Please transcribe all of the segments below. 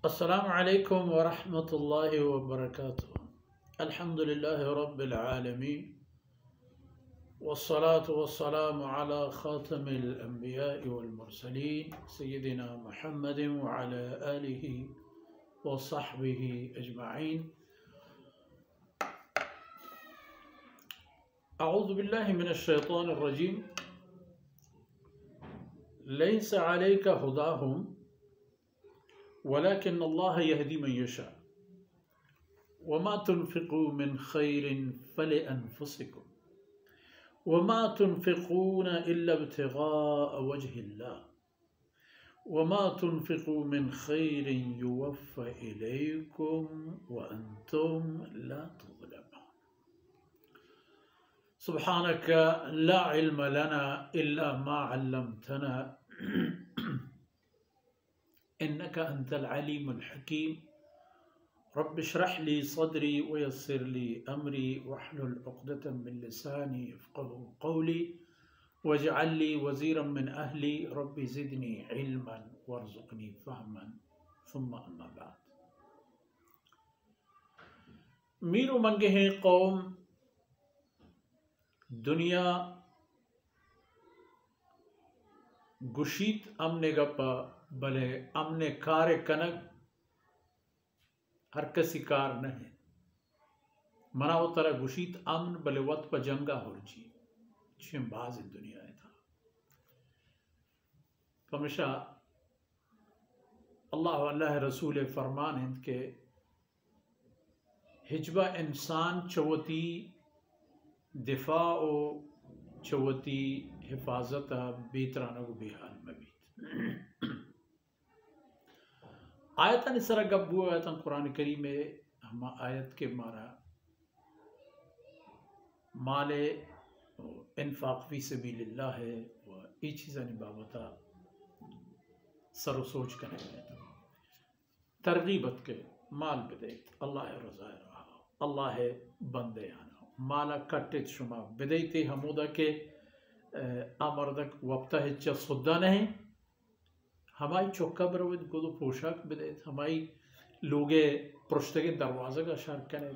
अस्सलामु अलैकुम वरहमतुल्लाहि वबरकातुहू। अल्हम्दुलिल्लाहि रब्बिल आलमीन वस्सलातु वस्सलामु अला खातमिल अंबियाइ वल मुरसलीन सय्यिदिना मुहम्मदिन व अला आलिहि व सहबिहि अजमईन। अऊज़ु बिल्लाहि मिनश शैतानिर रजीम। लैसा अलैका हुदाहुम वलाकिन्नल्लाह यहदी मन यशा वमा तुनफिकू मिन खैरिन फलिअन्फुसिकुम वमा तुनफिकून इल्ला इब्तिगाअ वजहिल्लाह वमा तुनफिकू मिन खैरिन युवफ़्फ़ा इलैकुम व अंतुम ला तुज़लमून। सुब्हानक ला इल्म लना इल्ला मा अल्लमतना इन्नका अंतल अलीमुल हकीम। रब्बि इश्रह ली सदरी व यस्सिर ली अमरी वहलुल उक़दतम मिन लिसानी यफ़क़हू क़ौली वजअल ली वज़ीरम मिन अहली रब्बि ज़िदनी इल्मन वरज़ुक़नी फ़हमन सुम्मा अम्मा बाद। मीरू मंगे कौम दुनिया गुशीत अमने गप्पा भले अमने कार्य कनक हर कसी कार नहीं मना वो तरह गुशीत अमन भले वत पर जंगा होरची छिम बाज दुनिया है था हमेशा अल्लाह अल्लाह रसूल फरमान हिंद के हिजबा इंसान चवती दिफा ओ चवती हिफाजत बेतराना को बेहाल मबीत आयतन इसरा गब्बू आयतन कुरान करीम में हम आयत के मारा माले इन्फाक फी सबीलिल्लाह है व ई चीज़ानी बाबता सर सोच करें तरगीबत के माल बिदैत अल्लाह रज़ा रहा अल्लाह बंदे आना माला कट्टे शुमा बिदैते हमूदा के आमर्दक वक्ता है च सुद्दा नहीं हमारी चौका बरवत गुदो पोशाक बिदैत हमारी लोगे पृष्ठगे दरवाज़ा का शर कने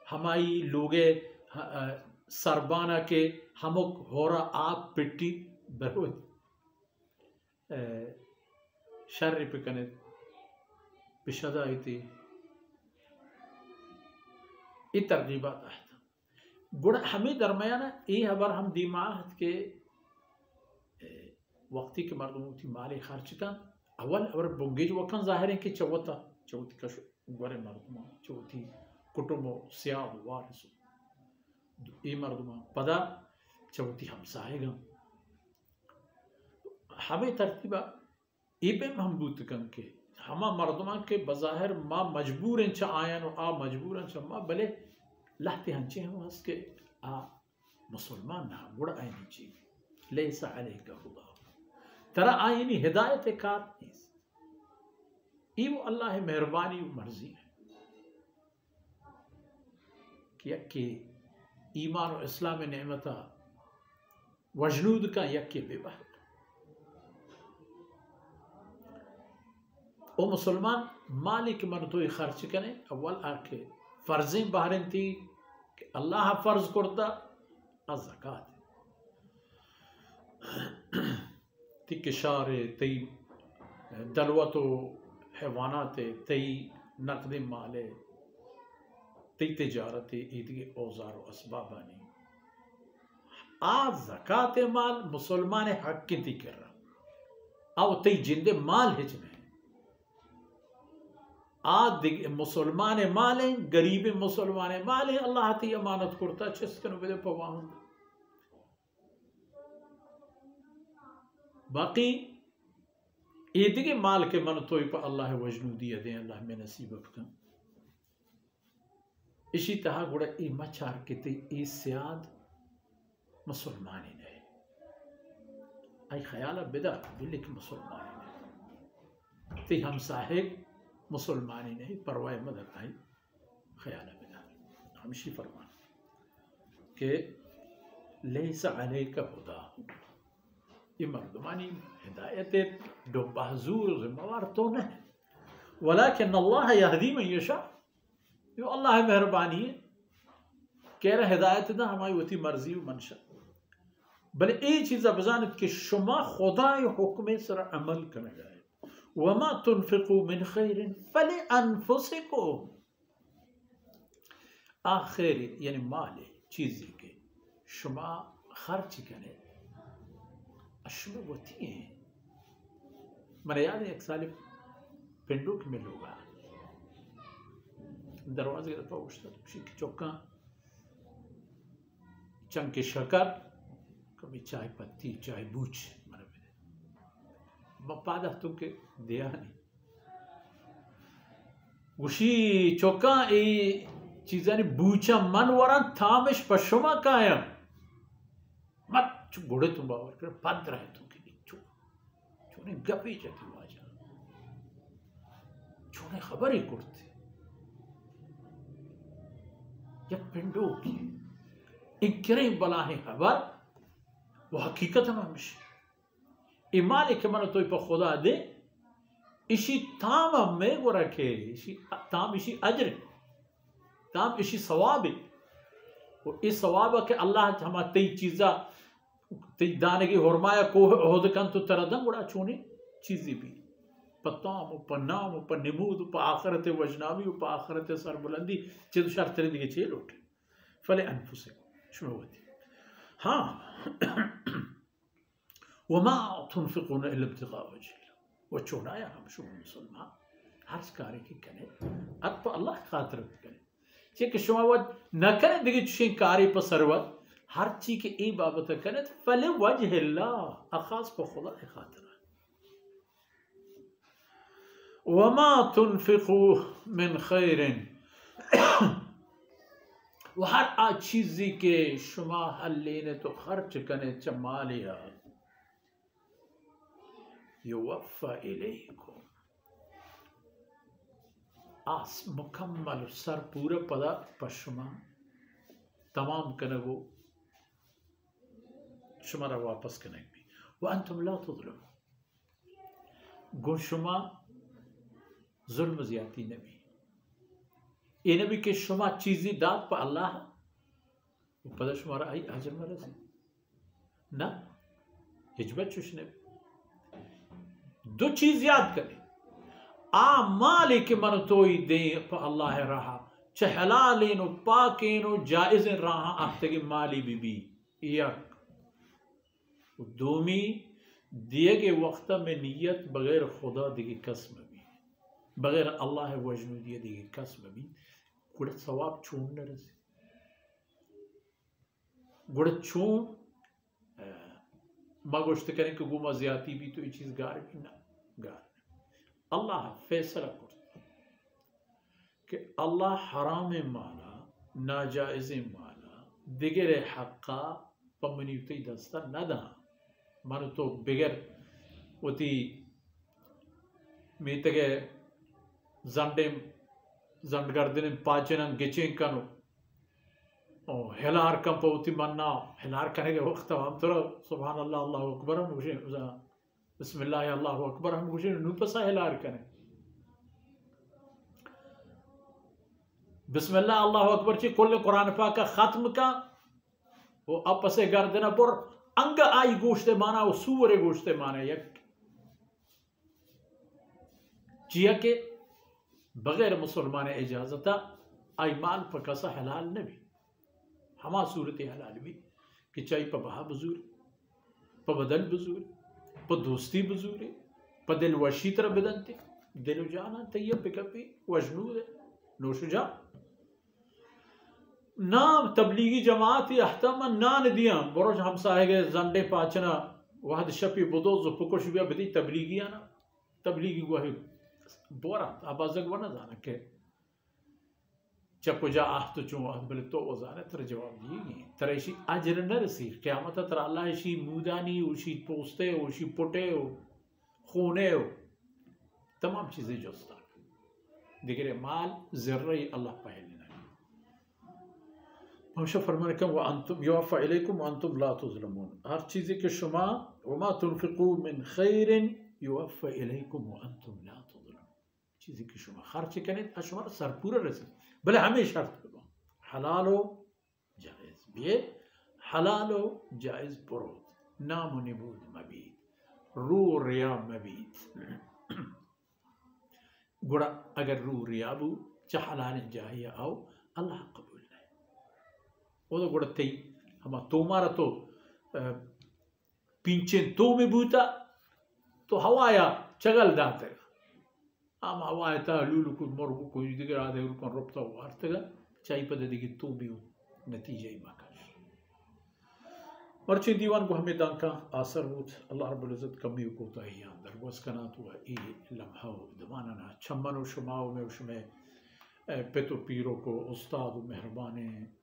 हमारी लोगे सरबाना के हमक होरा आप पिट्टी बरवत शर पे कने पिशदा थी ये तरगीबात है गुड़ हमें दरमियाना ये हबर हम दिमाग के वक्ती के मर्दों की माली खर्च का अव्वल और बुंगेज वकन जाहिर है कि चौथा चौथी का गुरे मर्दों चौथी कुटुंबो सियाह वारसो ये मर्दों पदा चौथी हम साहेगा हमें तरतीबा ये पे हम बूत कन के हमा मर्दों के बज़ाहिर माँ मजबूर इंच आयन आ मजबूर इंच माँ भले लाते हंचे हैं वहाँ के आ मुसलमान ना बुरा आयनी चीज़ लैसा अलैका हुदा तरा आयनी हिदायत कार नहीं वो अल्लाह मेहरबानी मर्जी है कि यक्के ईमान और इस्लाम नेमता वजनूद का यक्के बेबह ओ मुसलमान मालिक मरतोई खर्च करें अव्वल आके फ़र्ज़ें बाहरन थी कि अल्लाह फ़र्ज़ करता ज़कात ती किशारे तई दलवतो हैवानाते तई नकद माले तई तिजारते ईदी औजार व असबाबानी आ ज़कात माल मुसलमान हक की ती कर रहा अब तई जिंदे माल हिच में मुसलमान माल हैं गरीब मुसलमान माल हैं अल्लाह ती अमानत करता चिस्कन बेदे पवाहूं बाकी ईद के माल के मन तो पर अल्लाह वजनू दिया दे अल्लाह में नसीब का इसी तरह गुड़ा ई मचार के ते ई सियाद मुसलमानी नहीं आई ख्याल बिदा बिल्ली के मुसलमानी नहीं ते हम साहिब मुसलमानी नहीं परवाह मदद आई ख्याल बिदा हमशी फरमान के लैसा अलैका हुदा ये मर्दमानी हिदायत डो बहजूर जिम्मेवार तो नहीं वलाकिन अल्लाह यहदी मन यशा, यो अल्लाह मेहरबानी है कह रहा हिदायत ना हमारी वती मर्जी व मंशा। बल ए चीज़ बजानत कि शुमा खुदाए हुक्म सर अमल करेगा। वमा तुनफिकू मिन खैरिन फले अनफुसिकुम, आखिर यानी माल चीज़ के शुमा खर्च करे अशुभ होती हैं। मेरे याद है एक साल पिंडू के में लोग दरवाजे का पहुँचता चौका चंग के शकर कभी चाय पत्ती चाय बूझ पादा तुमके दिया नहीं उशी चौका ए चीज़ानी बूचा मन वरान थामिश पशुमा कायम मत चु घोड़े तुम बावर कर पद रहे तुमके चु चुने गपी जाती वाजा चुने खबर ही करते या पिंडो की इनकरे बला है खबर वो हकीकत में हमेशा इमाल के मन तो पर खुदा दे इसी ताम में वो रखे इसी ताम इसी अजर ताम इसी सवाब वो इस सवाब के अल्लाह हम तई चीज़ा तई दाने की हरमाया को होद कन तो तरदम बड़ा छूने चीज़ें भी पताम पर नाम पर निमूद पर आखरत वजनावी पर आखरत सरबुलंदी चीज़ शर्त तेरे दिखे चेल उठे फले अनफुसे शुरू होती हाँ वमा तुनफिकून इल्ला इब्तिगा वजहिल्लाह, वो चुनाया हम शुभ मुसलमान हर कार्य की करें अब तो अल्लाह की खातिर करें ये कि शुमावत न करें देखिए चुशी कार्य पर सरवत हर चीज के ए बाबत करें फले वजहिल्लाह अखास पर खुदा की खातिर वमा तुनफिकू मिन खैरिन वो हर आ चीज़ी के शुमा हल लेने तो खर्च कने चमालिया युवफ़ा इलैकुम आस मुकम्मल सर पूरा पदा पशुमा तमाम कने वो शुमारा वापस कने भी वह अंतुम ला तुज़लम गुशुमा जुल्म ज़्यादती नबी ये नबी के शुमा चीज़ी दाद पर अल्लाह पदा शुमारा आई अजर मरज़ ना हिजबत चुशने दो चीज याद करें आ मालिक मन तोई दे पर अल्लाह रहा चहला लेनो पाकेनो जायज रहा आखते की माली बीबी यक दोमी दिए के वक्त में नियत बगैर खुदा दिगी कसम भी बगैर अल्लाह वजनू दिए दिगी कसम भी गुड़ सवाब छून न रसे गुड़ छून मगोश्त करें कि गुमा ज्यादा भी तो ये चीज गार भी ना गार अल्लाह फैसला करता कि अल्लाह हराम माला नाजायज माला दिगर हक्का पमनीती दस्ता न दा मानो तो बिगर उती मीतगे जंडे जंडगर्दन पाचन गिचे कनो हेलार कम पौती मन्ना हेलार करेंगे वक्त हम तो सुभान अल्लाह अल्लाह अकबर हम मुझे बिस्मिल्लाह अल्लाह अकबर हम मुझे नुपसा हेलार करें बिस्मिल्लाह अल्लाह अकबर ची कुल कुरान पाक का खत्म का वो अब से गर्दना पर अंग आई गोश्त माना वो सूरे गोश्त माना यक जिया के बगैर मुसलमान इजाजता आई माल पर कसा हलाल नबी हमा सूरत हलाल भी कि चाहे पर बहा बजूर पर बदल बजूर पर दोस्ती बजूर पर दिल वशी तरह बदलते दिल जाना तैयब पिकपी वजनूद नोशुजा ना तबलीगी जमात अहतम नान दिया बरोज हम साहेगे जंडे पाचना वहद शपी बुदोज पुकुश बिया बदी तबलीगिया ना तबलीगी वही बोरा आबाजक वना जाना के चको जा आहत चो बोले तो वजाने तर जवाब दिए तरह अजर न रसी क़यामत तर अल्लाह शी मूदानी उशी पोस्ते उशी पुटे हो खूने हो तमाम चीज़ें जोस्ता दिगरे माल ज़र्रे अल्लाह पहले हमेशा फरमाने का वह अंतुम युवफ़ा इलैकुम अंतुम ला तुज़लमून हर चीज़ के शुमा वमा तुनफ़िक़ू मिन खैरिन युवफ़ा इलैकुम व अंतुम ला तुज़लमून چیزی که شما خرج کنید از شما سرپوره رسید. بله همه شرط بگم حلال و جایز بیه، حلال و جایز برود، نام و نبود مبید، رو ریا مبید. گوڑا اگر رو ریا بو چه حلال جاهیه او الله قبول نه. او دا گوڑا تی اما تو مارا تو پینچن تو می بوتا تو هوایا چگل داته اما هوایا تا لولو کن مرگو کوی دیگر آده رو کن ربطا وارتگا چایی پده دیگه تو بیو نتیجه ای مکش. مرچه دیوان کو ہمیں دانکا آثر بود اللہ رب العزت کمی کو تاہیان در گوز کنات و ای لمحہ دماننا چمن و شماو میں شمیں پتو پیرو کو استاد و مہربان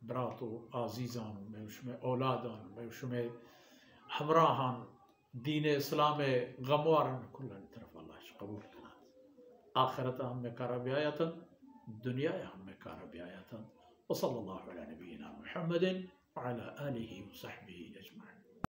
برات و عزیزان میں شمیں اولادان میں شمیں ہمراہان دین اسلام غموارن کلن طرف اللہ قبول کنات. آخرت ہم میں کارا بیایتا، دنیا ہم میں کارا بیایتا. وصلی اللہ علی نبینا محمد وعلى آله وصحبه أجمعين.